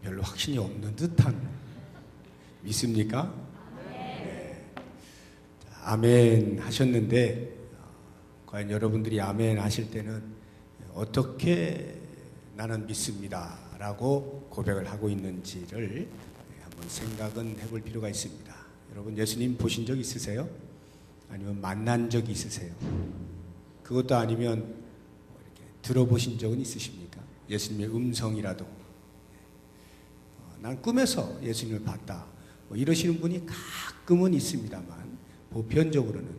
별로 확신이 없는 듯한, 믿습니까? 네. 아멘 하셨는데 과연 여러분들이 아멘 하실 때는 어떻게 나는 믿습니다 라고 고백을 하고 있는지를 한번 생각은 해볼 필요가 있습니다. 여러분, 예수님 보신 적 있으세요? 아니면 만난 적이 있으세요? 그것도 아니면 이렇게 들어보신 적은 있으십니까? 예수님의 음성이라도. 난 꿈에서 예수님을 봤다, 이러시는 분이 가끔은 있습니다만 보편적으로는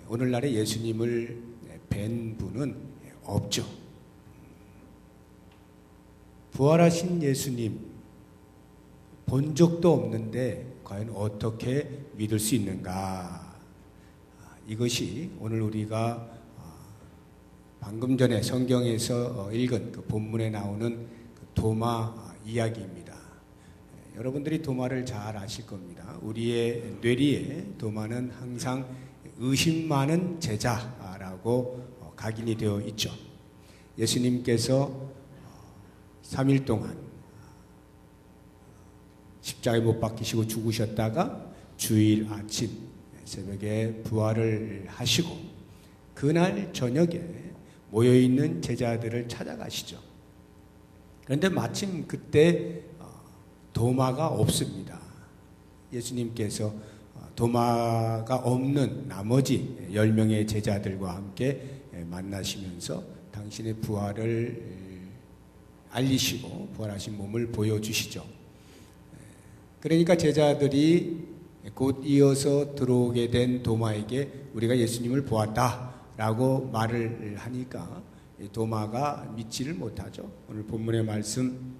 오늘날의 예수님을 뵌 분은 없죠. 부활하신 예수님 본 적도 없는데 과연 어떻게 믿을 수 있는가? 이것이 오늘 우리가 방금 전에 성경에서 읽은 그 본문에 나오는 그 도마 이야기입니다. 여러분들이 도마를 잘 아실 겁니다. 우리의 뇌리에 도마는 항상 의심 많은 제자라고 각인이 되어 있죠. 예수님께서 3일 동안 십자가에 못 박히시고 죽으셨다가 주일 아침 새벽에 부활을 하시고 그날 저녁에 모여있는 제자들을 찾아가시죠. 그런데 마침 그때 도마가 없습니다. 예수님께서 도마가 없는 나머지 10명의 제자들과 함께 만나시면서 당신의 부활을 알리시고 부활하신 몸을 보여주시죠. 그러니까 제자들이 곧 이어서 들어오게 된 도마에게 우리가 예수님을 보았다라고 말을 하니까 도마가 믿지를 못하죠. 오늘 본문의 말씀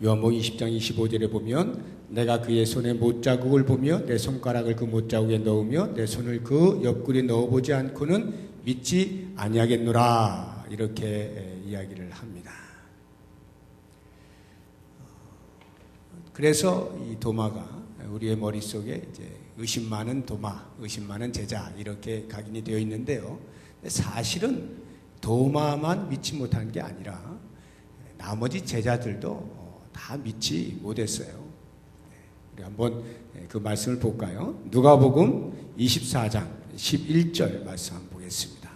요한복음 20장 25절에 보면 내가 그의 손에 못자국을 보며 내 손가락을 그 못자국에 넣으며 내 손을 그 옆구리에 넣어보지 않고는 믿지 아니하겠노라, 이렇게 이야기를 합니다. 그래서 이 도마가 우리의 머릿속에 이제 의심 많은 도마, 의심 많은 제자, 이렇게 각인이 되어 있는데요. 사실은 도마만 믿지 못한 게 아니라 나머지 제자들도 다 믿지 못했어요. 우리 한번 그 말씀을 볼까요? 누가복음 24장 11절 말씀 한번 보겠습니다.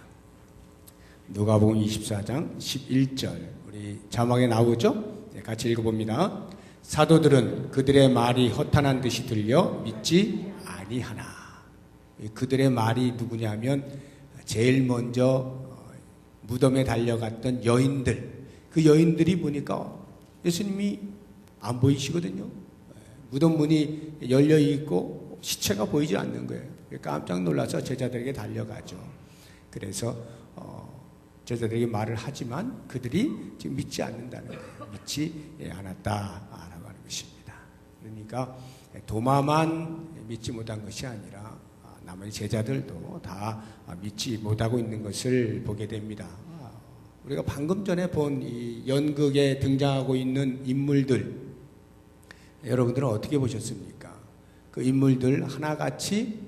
누가복음 24장 11절, 우리 자막에 나오죠? 같이 읽어봅니다. 사도들은 그들의 말이 허탄한 듯이 들려 믿지 아니하나. 그들의 말이 누구냐면 제일 먼저 무덤에 달려갔던 여인들, 그 여인들이 보니까 예수님이 안 보이시거든요. 무덤 문이 열려 있고 시체가 보이지 않는 거예요. 깜짝 놀라서 제자들에게 달려가죠. 그래서 제자들에게 말을 하지만 그들이 지금 믿지 않는다는 거예요. 믿지 않았다라고 하는 것입니다. 그러니까 도마만 믿지 못한 것이 아니라 나머지 제자들도 다 믿지 못하고 있는 것을 보게 됩니다. 우리가 방금 전에 본 이 연극에 등장하고 있는 인물들, 여러분들은 어떻게 보셨습니까? 그 인물들 하나같이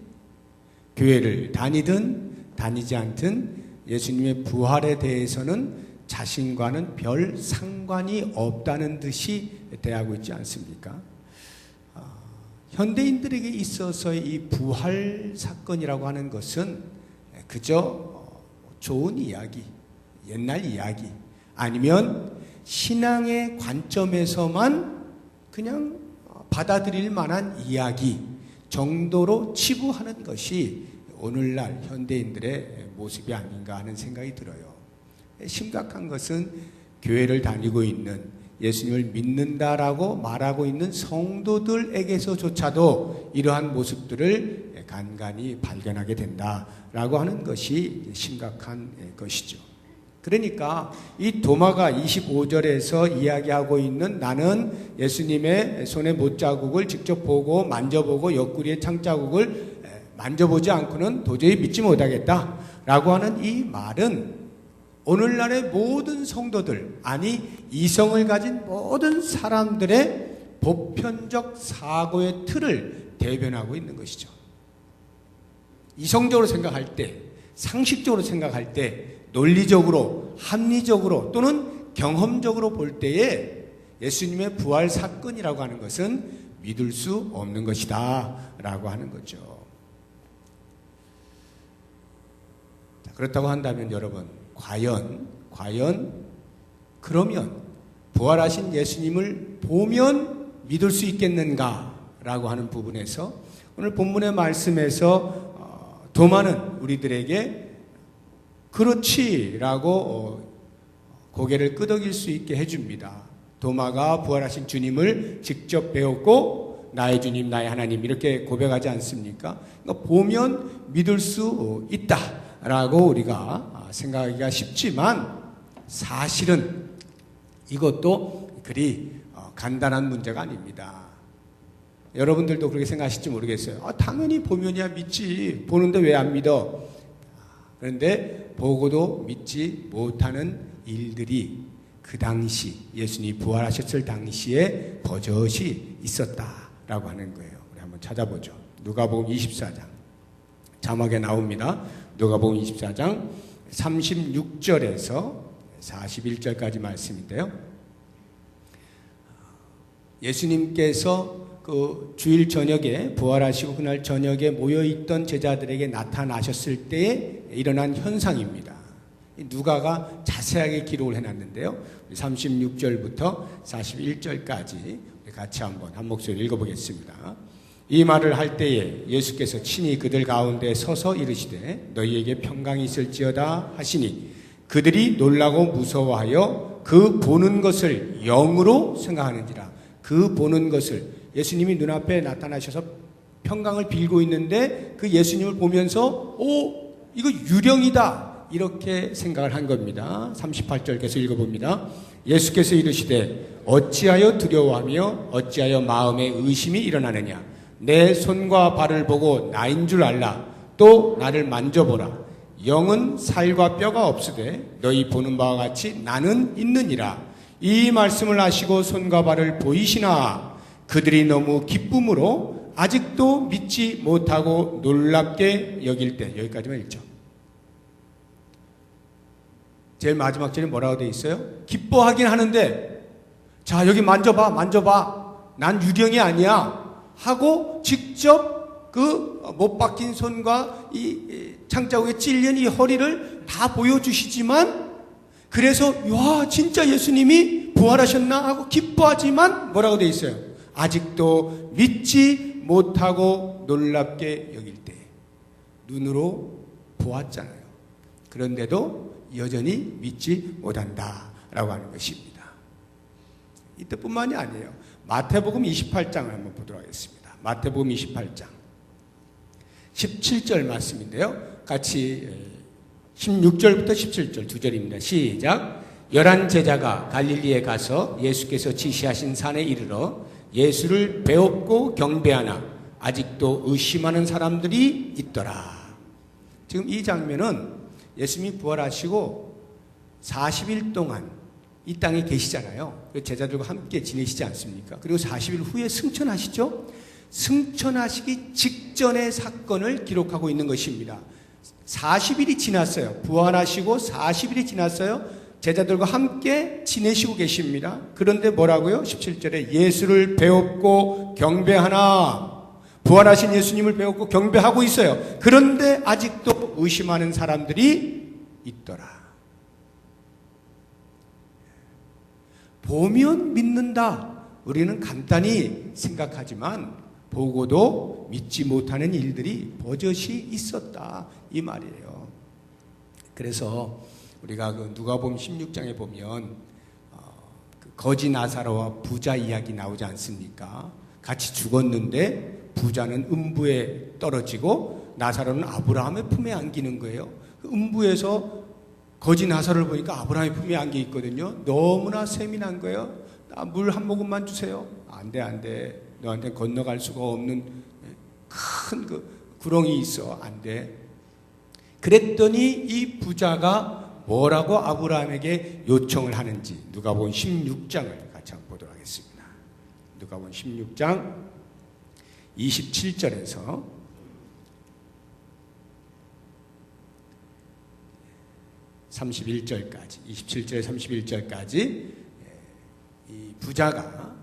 교회를 다니든 다니지 않든 예수님의 부활에 대해서는 자신과는 별 상관이 없다는 듯이 대하고 있지 않습니까? 현대인들에게 있어서의 이 부활 사건이라고 하는 것은 그저 좋은 이야기, 옛날 이야기, 아니면 신앙의 관점에서만 그냥 받아들일 만한 이야기 정도로 치부하는 것이 오늘날 현대인들의 모습이 아닌가 하는 생각이 들어요. 심각한 것은 교회를 다니고 있는, 예수님을 믿는다라고 말하고 있는 성도들에게서조차도 이러한 모습들을 간간히 발견하게 된다라고 하는 것이 심각한 것이죠. 그러니까 이 도마가 25절에서 이야기하고 있는 나는 예수님의 손에 못자국을 직접 보고 만져보고 옆구리의 창자국을 만져보지 않고는 도저히 믿지 못하겠다라고 하는 이 말은 오늘날의 모든 성도들, 아니 이성을 가진 모든 사람들의 보편적 사고의 틀을 대변하고 있는 것이죠. 이성적으로 생각할 때, 상식적으로 생각할 때, 논리적으로, 합리적으로 또는 경험적으로 볼 때에 예수님의 부활 사건이라고 하는 것은 믿을 수 없는 것이다 라고 하는 거죠. 자, 그렇다고 한다면 여러분, 과연 그러면 부활하신 예수님을 보면 믿을 수 있겠는가 라고 하는 부분에서 오늘 본문의 말씀에서 도마는 우리들에게 그렇지라고 고개를 끄덕일 수 있게 해줍니다. 도마가 부활하신 주님을 직접 배웠고 나의 주님 나의 하나님 이렇게 고백하지 않습니까? 그러니까 보면 믿을 수 있다라고 우리가 생각하기가 쉽지만 사실은 이것도 그리 간단한 문제가 아닙니다. 여러분들도 그렇게 생각하실지 모르겠어요. 당연히 보면이야 믿지. 보는데 왜 안 믿어? 그런데 보고도 믿지 못하는 일들이 그 당시 예수님이 부활하셨을 당시에 버젓이 있었다라고 하는 거예요. 우리 한번 찾아보죠. 누가복음 24장 자막에 나옵니다. 누가복음 24장 36절에서 41절까지 말씀인데요. 예수님께서 그 주일 저녁에 부활하시고 그날 저녁에 모여있던 제자들에게 나타나셨을 때에 일어난 현상입니다. 누가가 자세하게 기록을 해놨는데요. 36절부터 41절까지 같이 한번 한 목소리 읽어보겠습니다. 이 말을 할 때에 예수께서 친히 그들 가운데 서서 이르시되 너희에게 평강이 있을지어다 하시니 그들이 놀라고 무서워하여 그 보는 것을 영으로 생각하는지라. 그 보는 것을 예수님이 눈앞에 나타나셔서 평강을 빌고 있는데 그 예수님을 보면서 이거 유령이다 이렇게 생각을 한 겁니다. 38절께서 읽어봅니다. 예수께서 이르시되 어찌하여 두려워하며 어찌하여 마음에 의심이 일어나느냐. 내 손과 발을 보고 나인 줄 알라. 또 나를 만져보라. 영은 살과 뼈가 없으되 너희 보는 바와 같이 나는 있느니라. 이 말씀을 하시고 손과 발을 보이시나 그들이 너무 기쁨으로 아직도 믿지 못하고 놀랍게 여길 때. 여기까지만 읽죠. 제일 마지막 절에 뭐라고 되어 있어요? 기뻐하긴 하는데 자 여기 만져봐 난 유령이 아니야 하고 직접 그 못 박힌 손과 이 창자국에 찔린 이 허리를 다 보여주시지만 그래서 와 진짜 예수님이 부활하셨나 하고 기뻐하지만 뭐라고 되어 있어요? 아직도 믿지 못하고 놀랍게 여길 때. 눈으로 보았잖아요. 그런데도 여전히 믿지 못한다라고 하는 것입니다. 이때뿐만이 아니에요. 마태복음 28장을 한번 보도록 하겠습니다. 마태복음 28장 17절 말씀인데요. 같이 16절부터 17절 두 절입니다. 시작. 11 제자가 갈릴리에 가서 예수께서 지시하신 산에 이르러 예수를 배웠고 경배하나 아직도 의심하는 사람들이 있더라. 지금 이 장면은 예수님이 부활하시고 40일 동안 이 땅에 계시잖아요. 제자들과 함께 지내시지 않습니까? 그리고 40일 후에 승천하시죠? 승천하시기 직전의 사건을 기록하고 있는 것입니다. 40일이 지났어요. 부활하시고 40일이 지났어요. 제자들과 함께 지내시고 계십니다. 그런데 뭐라고요? 17절에 예수를 배웠고 경배하나. 부활하신 예수님을 배웠고 경배하고 있어요. 그런데 아직도 의심하는 사람들이 있더라. 보면 믿는다. 우리는 간단히 생각하지만 보고도 믿지 못하는 일들이 버젓이 있었다 이 말이에요. 그래서 우리가 그 누가복음 16장에 보면 그 거지 나사로와 부자 이야기 나오지 않습니까? 같이 죽었는데 부자는 음부에 떨어지고 나사로는 아브라함의 품에 안기는 거예요. 그 음부에서 거지 나사로를 보니까 아브라함의 품에 안겨 있거든요. 너무나 세민한 거예요. 나 물 한 모금만 주세요. 안 돼. 너한테 건너갈 수가 없는 큰 그 구렁이 있어. 안 돼. 그랬더니 이 부자가 뭐라고 아브라함에게 요청을 하는지 누가복음 16장을 같이 한번 보도록 하겠습니다. 누가복음 16장 27절에서 31절까지 27절 31절까지 이 부자가,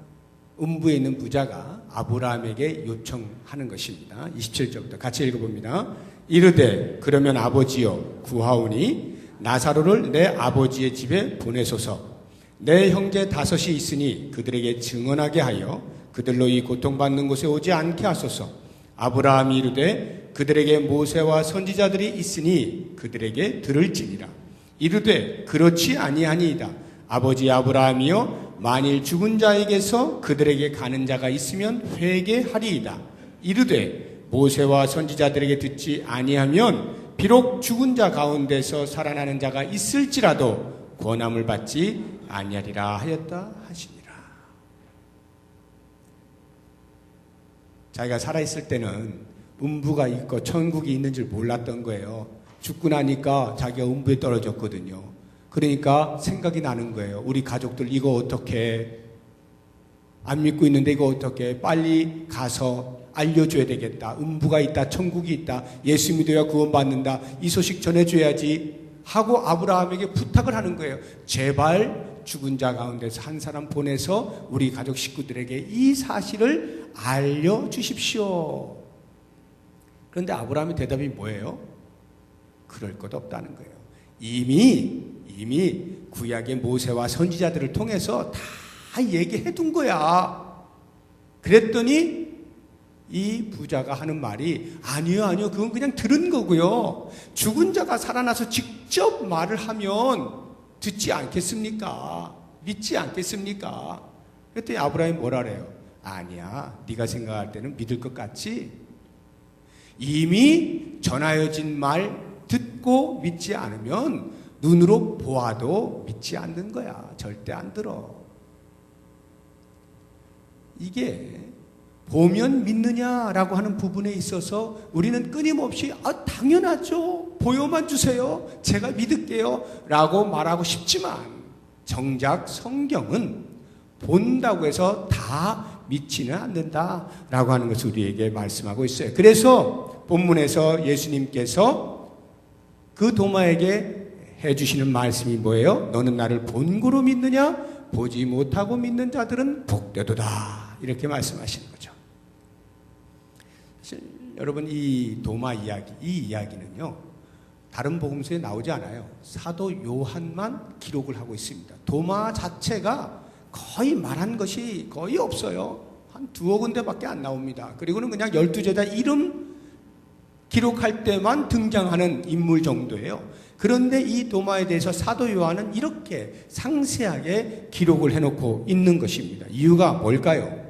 음부에 있는 부자가 아브라함에게 요청하는 것입니다. 27절부터 같이 읽어봅니다. 이르되 그러면 아버지여 구하오니 나사로를 내 아버지의 집에 보내소서. 내 형제 5이 있으니 그들에게 증언하게 하여 그들로 이 고통받는 곳에 오지 않게 하소서. 아브라함이 이르되 그들에게 모세와 선지자들이 있으니 그들에게 들을지니라. 이르되 그렇지 아니하니이다. 아버지 아브라함이여 만일 죽은 자에게서 그들에게 가는 자가 있으면 회개하리이다. 이르되 모세와 선지자들에게 듣지 아니하면 비록 죽은 자 가운데서 살아나는 자가 있을지라도 권함을 받지 아니하리라 하였다 하시니라. 자기가 살아있을 때는 음부가 있고 천국이 있는 줄 몰랐던 거예요. 죽고 나니까 자기가 음부에 떨어졌거든요. 그러니까 생각이 나는 거예요. 우리 가족들 이거 어떻게, 안 믿고 있는데 이거 어떻게, 빨리 가서 알려줘야 되겠다. 음부가 있다, 천국이 있다, 예수 믿어야 구원받는다, 이 소식 전해줘야지 하고 아브라함에게 부탁을 하는 거예요. 제발 죽은 자 가운데서 한 사람 보내서 우리 가족 식구들에게 이 사실을 알려주십시오. 그런데 아브라함의 대답이 뭐예요? 그럴 것 없다는 거예요. 이미 구약의 모세와 선지자들을 통해서 다 얘기해 둔 거야. 그랬더니 이 부자가 하는 말이 아니요, 그건 그냥 들은 거고요. 죽은 자가 살아나서 직접 말을 하면 듣지 않겠습니까? 믿지 않겠습니까? 그랬더니 아브라함이 뭐라 그래요? 아니야, 네가 생각할 때는 믿을 것 같지? 이미 전하여진 말 듣고 믿지 않으면 눈으로 보아도 믿지 않는 거야. 절대 안 들어. 이게 보면 믿느냐라고 하는 부분에 있어서 우리는 끊임없이 당연하죠, 보여만 주세요, 제가 믿을게요 라고 말하고 싶지만 정작 성경은 본다고 해서 다 믿지는 않는다라고 하는 것을 우리에게 말씀하고 있어요. 그래서 본문에서 예수님께서 그 도마에게 해주시는 말씀이 뭐예요? 너는 나를 본고로 믿느냐? 보지 못하고 믿는 자들은 복되도다, 이렇게 말씀하시는 거죠. 사실 여러분, 이 도마 이야기, 이 이야기는요 다른 복음서에 나오지 않아요. 사도 요한만 기록을 하고 있습니다. 도마 자체가 거의 말한 것이 거의 없어요. 한 2어 군데밖에 안 나옵니다. 그리고는 그냥 12제자 이름 기록할 때만 등장하는 인물 정도예요. 그런데 이 도마에 대해서 사도 요한은 이렇게 상세하게 기록을 해놓고 있는 것입니다. 이유가 뭘까요?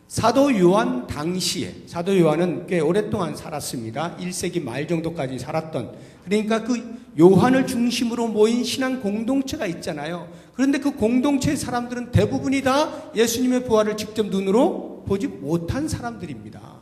사도 요한 당시에, 사도 요한은 꽤 오랫동안 살았습니다. 1세기 말 정도까지 살았던, 그러니까 그 요한을 중심으로 모인 신앙 공동체가 있잖아요. 그런데 그 공동체의 사람들은 대부분이 다 예수님의 부활을 직접 눈으로 보지 못한 사람들입니다.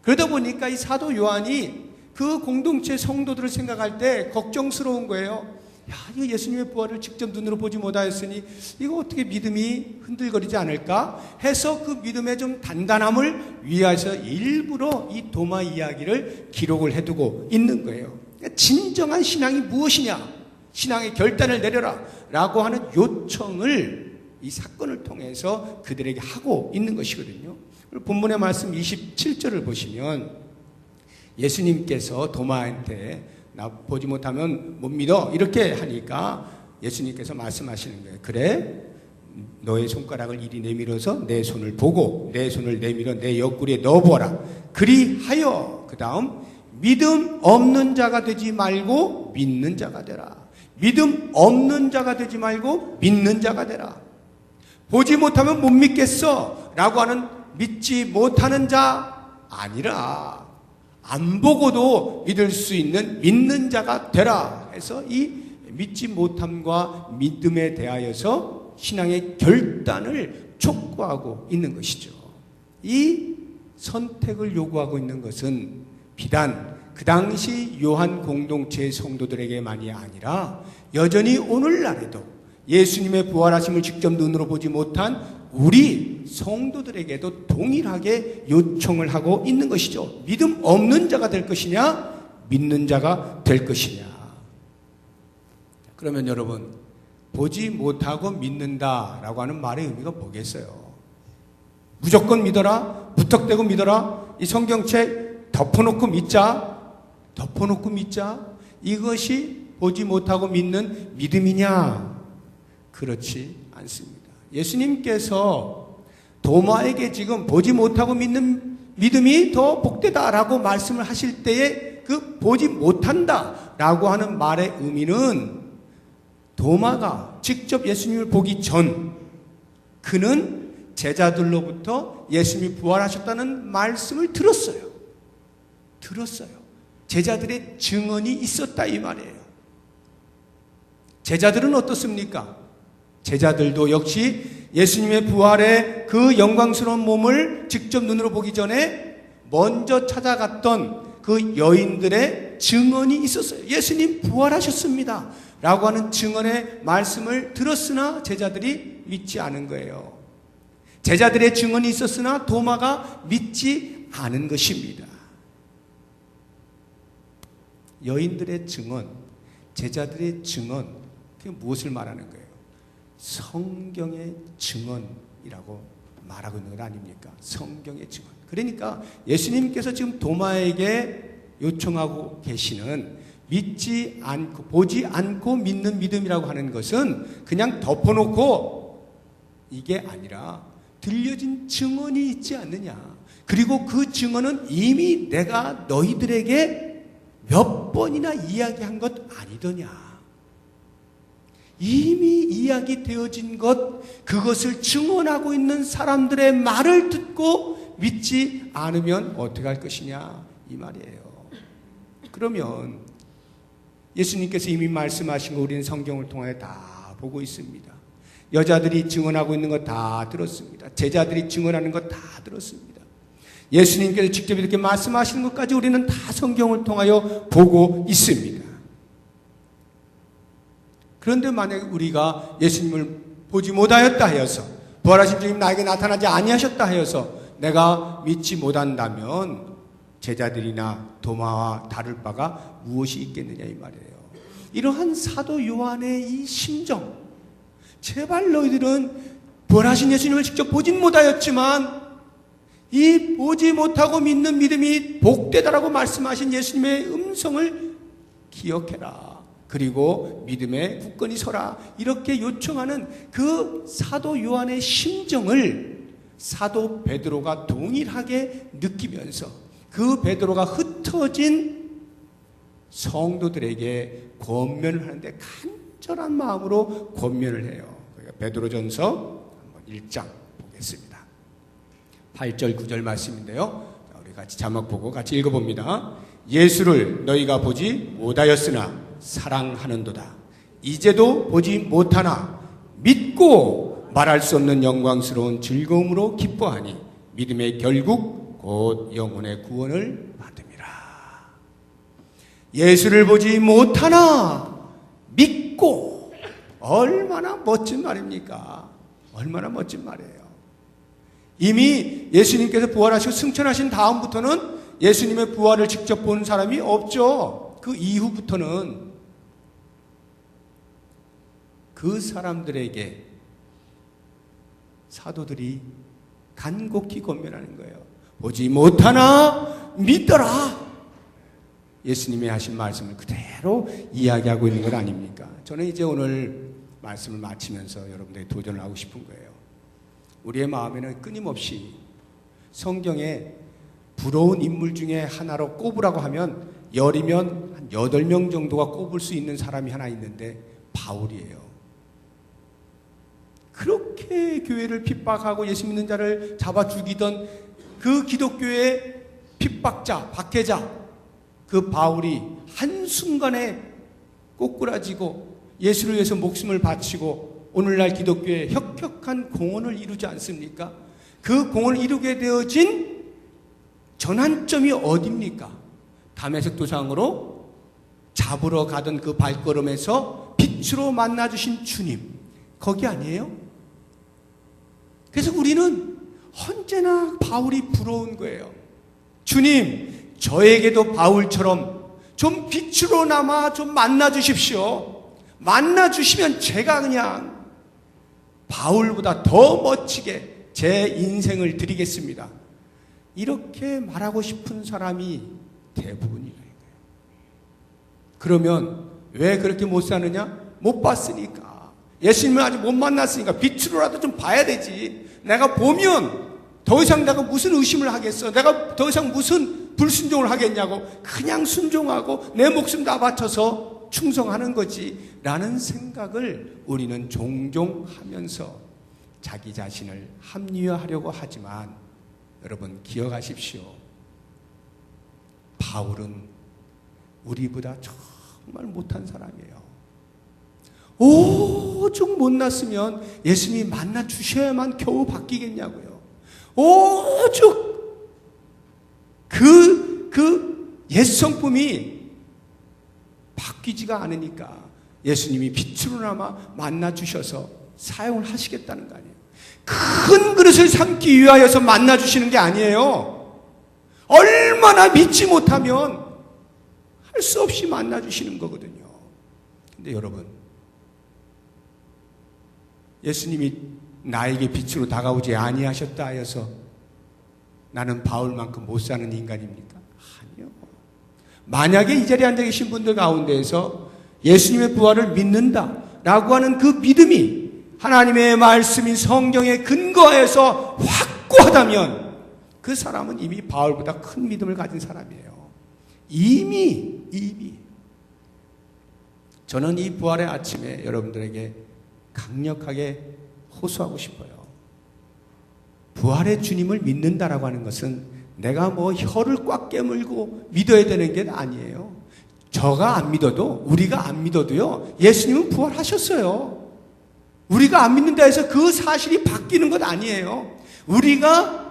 그러다 보니까 이 사도 요한이 그 공동체 성도들을 생각할 때 걱정스러운 거예요. 야, 이거 예수님의 부활을 직접 눈으로 보지 못하였으니 이거 어떻게 믿음이 흔들거리지 않을까 해서 그 믿음의 좀 단단함을 위해서 일부러 이 도마 이야기를 기록을 해두고 있는 거예요. 그러니까 진정한 신앙이 무엇이냐, 신앙의 결단을 내려라 라고 하는 요청을 이 사건을 통해서 그들에게 하고 있는 것이거든요. 본문의 말씀 27절을 보시면 예수님께서 도마한테 나 보지 못하면 못 믿어 이렇게 하니까 예수님께서 말씀하시는 거예요. 그래, 너의 손가락을 이리 내밀어서 내 손을 보고 내 손을 내밀어 내 옆구리에 넣어보아라. 그리하여 그 다음 믿음 없는 자가 되지 말고 믿는 자가 되라. 믿음 없는 자가 되지 말고 믿는 자가 되라. 보지 못하면 못 믿겠어 라고 하는 믿지 못하는 자 아니라 안 보고도 믿을 수 있는 믿는 자가 되라 해서 이 믿지 못함과 믿음에 대하여서 신앙의 결단을 촉구하고 있는 것이죠. 이 선택을 요구하고 있는 것은 비단 그 당시 요한 공동체의 성도들에게만이 아니라 여전히 오늘날에도 예수님의 부활하심을 직접 눈으로 보지 못한 우리 성도들에게도 동일하게 요청을 하고 있는 것이죠. 믿음 없는 자가 될 것이냐, 믿는 자가 될 것이냐. 그러면 여러분, 보지 못하고 믿는다라고 하는 말의 의미가 뭐겠어요? 무조건 믿어라, 무턱대고 믿어라, 이 성경책 덮어놓고 믿자, 이것이 보지 못하고 믿는 믿음이냐? 그렇지 않습니다. 예수님께서 도마에게 지금 보지 못하고 믿는 믿음이 더 복되다라고 말씀을 하실 때에 그 보지 못한다라고 하는 말의 의미는 도마가 직접 예수님을 보기 전 그는 제자들로부터 예수님이 부활하셨다는 말씀을 들었어요. 제자들의 증언이 있었다 이 말이에요. 제자들은 어떻습니까? 제자들도 역시 예수님의 부활의 그 영광스러운 몸을 직접 눈으로 보기 전에 먼저 찾아갔던 그 여인들의 증언이 있었어요. 예수님 부활하셨습니다 라고 하는 증언의 말씀을 들었으나 제자들이 믿지 않은 거예요. 제자들의 증언이 있었으나 도마가 믿지 않은 것입니다. 여인들의 증언, 제자들의 증언, 그게 무엇을 말하는 거예요? 성경의 증언이라고 말하고 있는 건 아닙니까? 성경의 증언. 그러니까 예수님께서 지금 도마에게 요청하고 계시는 믿지 않고 보지 않고 믿는 믿음이라고 하는 것은 그냥 덮어놓고 이게 아니라 들려진 증언이 있지 않느냐. 그리고 그 증언은 이미 내가 너희들에게 몇 번이나 이야기한 것 아니더냐. 이미 이야기되어진 것, 그것을 증언하고 있는 사람들의 말을 듣고 믿지 않으면 어떻게 할 것이냐 이 말이에요. 그러면 예수님께서 이미 말씀하신 거 우리는 성경을 통해 다 보고 있습니다. 여자들이 증언하고 있는 거 다 들었습니다. 제자들이 증언하는 거 다 들었습니다. 예수님께서 직접 이렇게 말씀하시는 것까지 우리는 다 성경을 통하여 보고 있습니다. 그런데 만약에 우리가 예수님을 보지 못하였다 하여서 부활하신 주님 나에게 나타나지 아니하셨다 하여서 내가 믿지 못한다면 제자들이나 도마와 다를 바가 무엇이 있겠느냐 이 말이에요. 이러한 사도 요한의 이 심정, 제발 너희들은 부활하신 예수님을 직접 보진 못하였지만 이 보지 못하고 믿는 믿음이 복되다라고 말씀하신 예수님의 음성을 기억해라. 그리고 믿음에 굳건히 서라. 이렇게 요청하는 그 사도 요한의 심정을 사도 베드로가 동일하게 느끼면서 그 베드로가 흩어진 성도들에게 권면을 하는데 간절한 마음으로 권면을 해요. 베드로전서 1장 보겠습니다. 8절 9절 말씀인데요. 우리 같이 자막 보고 같이 읽어봅니다. 예수를 너희가 보지 못하였으나 사랑하는도다. 이제도 보지 못하나 믿고 말할 수 없는 영광스러운 즐거움으로 기뻐하니 믿음의 결국 곧 영혼의 구원을 받음이라. 예수를 보지 못하나 믿고, 얼마나 멋진 말입니까? 얼마나 멋진 말이에요. 이미 예수님께서 부활하시고 승천하신 다음부터는 예수님의 부활을 직접 본 사람이 없죠. 그 이후부터는 그 사람들에게 사도들이 간곡히 권면하는 거예요. 보지 못하나 믿더라. 예수님이 하신 말씀을 그대로 이야기하고 있는 것 아닙니까? 저는 이제 오늘 말씀을 마치면서 여러분들에게 도전을 하고 싶은 거예요. 우리의 마음에는 끊임없이 성경에 부러운 인물 중에 하나로 꼽으라고 하면 열이면 한 8명 정도가 꼽을 수 있는 사람이 하나 있는데 바울이에요. 그렇게 교회를 핍박하고 예수 믿는 자를 잡아 죽이던 그 기독교의 핍박자, 박해자, 그 바울이 한순간에 꼬꾸라지고 예수를 위해서 목숨을 바치고 오늘날 기독교의 혁혁한 공헌을 이루지 않습니까? 그 공헌을 이루게 되어진 전환점이 어디입니까? 다메섹 도상으로 잡으러 가던 그 발걸음에서 빛으로 만나주신 주님, 거기 아니에요? 그래서 우리는 언제나 바울이 부러운 거예요. 주님, 저에게도 바울처럼 좀 빛으로나마 좀 만나주십시오. 만나 주시면 제가 그냥 바울보다 더 멋지게 제 인생을 드리겠습니다. 이렇게 말하고 싶은 사람이 대부분이에요. 그러면 왜 그렇게 못 사느냐? 못 봤으니까. 예수님을 아직 못 만났으니까 빛으로라도 좀 봐야 되지. 내가 보면 더 이상 내가 무슨 의심을 하겠어? 내가 더 이상 무슨 불순종을 하겠냐고. 그냥 순종하고 내 목숨 다 바쳐서 충성하는 거지 라는 생각을 우리는 종종 하면서 자기 자신을 합리화하려고 하지만, 여러분 기억하십시오. 바울은 우리보다 정말 못한 사람이에요. 오죽 못났으면 예수님이 만나 주셔야만 겨우 바뀌겠냐고요. 오죽 그 옛성품이 바뀌지가 않으니까 예수님이 빛으로나마 만나 주셔서 사용을 하시겠다는 거 아니에요. 큰 그릇을 삼기 위하여서 만나 주시는 게 아니에요. 얼마나 믿지 못하면 할 수 없이 만나 주시는 거거든요. 근데 여러분, 예수님이 나에게 빛으로 다가오지 아니하셨다 하여서 나는 바울만큼 못 사는 인간입니까? 아니요. 만약에 이 자리에 앉아 계신 분들 가운데에서 예수님의 부활을 믿는다라고 하는 그 믿음이 하나님의 말씀인 성경에 근거해서 확고하다면 그 사람은 이미 바울보다 큰 믿음을 가진 사람이에요. 이미 저는 이 부활의 아침에 여러분들에게 강력하게 호소하고 싶어요. 부활의 주님을 믿는다라고 하는 것은 내가 뭐 혀를 꽉 깨물고 믿어야 되는 게 아니에요. 저가 안 믿어도, 우리가 안 믿어도요, 예수님은 부활하셨어요. 우리가 안 믿는다 해서 그 사실이 바뀌는 것 아니에요. 우리가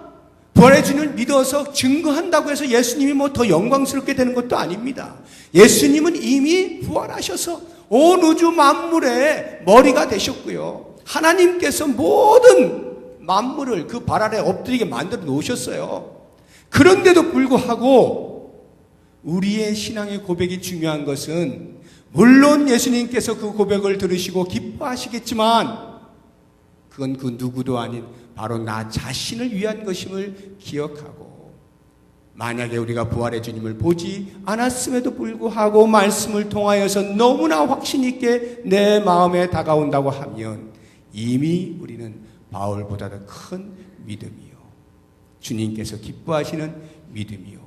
부활의 주님을 믿어서 증거한다고 해서 예수님이 뭐 더 영광스럽게 되는 것도 아닙니다. 예수님은 이미 부활하셔서 온 우주 만물의 머리가 되셨고요. 하나님께서 모든 만물을 그 발 아래 엎드리게 만들어 놓으셨어요. 그런데도 불구하고 우리의 신앙의 고백이 중요한 것은, 물론 예수님께서 그 고백을 들으시고 기뻐하시겠지만 그건 그 누구도 아닌 바로 나 자신을 위한 것임을 기억하고, 만약에 우리가 부활의 주님을 보지 않았음에도 불구하고 말씀을 통하여서 너무나 확신 있게 내 마음에 다가온다고 하면 이미 우리는 바울보다 더 큰 믿음이요, 주님께서 기뻐하시는 믿음이요,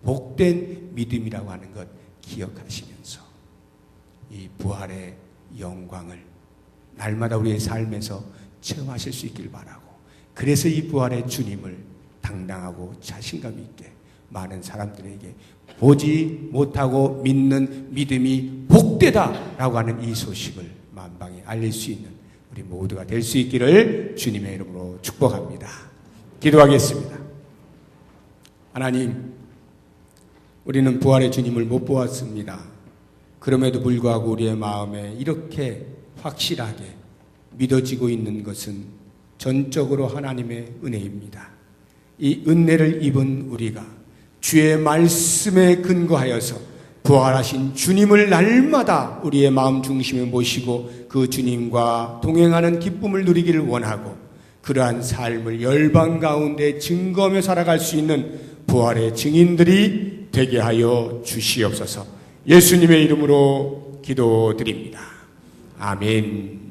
복된 믿음이라고 하는 것 기억하시면서 이 부활의 영광을 날마다 우리의 삶에서 체험하실 수 있길 바라고, 그래서 이 부활의 주님을 당당하고 자신감 있게 많은 사람들에게 보지 못하고 믿는 믿음이 복되다라고 하는 이 소식을 만방에 알릴 수 있는 우리 모두가 될 수 있기를 주님의 이름으로 축복합니다. 기도하겠습니다. 하나님, 우리는 부활의 주님을 못 보았습니다. 그럼에도 불구하고 우리의 마음에 이렇게 확실하게 믿어지고 있는 것은 전적으로 하나님의 은혜입니다. 이 은혜를 입은 우리가 주의 말씀에 근거하여서 부활하신 주님을 날마다 우리의 마음 중심에 모시고 그 주님과 동행하는 기쁨을 누리기를 원하고, 그러한 삶을 열방 가운데 증거하며 살아갈 수 있는 부활의 증인들이 되게 하여 주시옵소서. 예수님의 이름으로 기도드립니다. 아멘.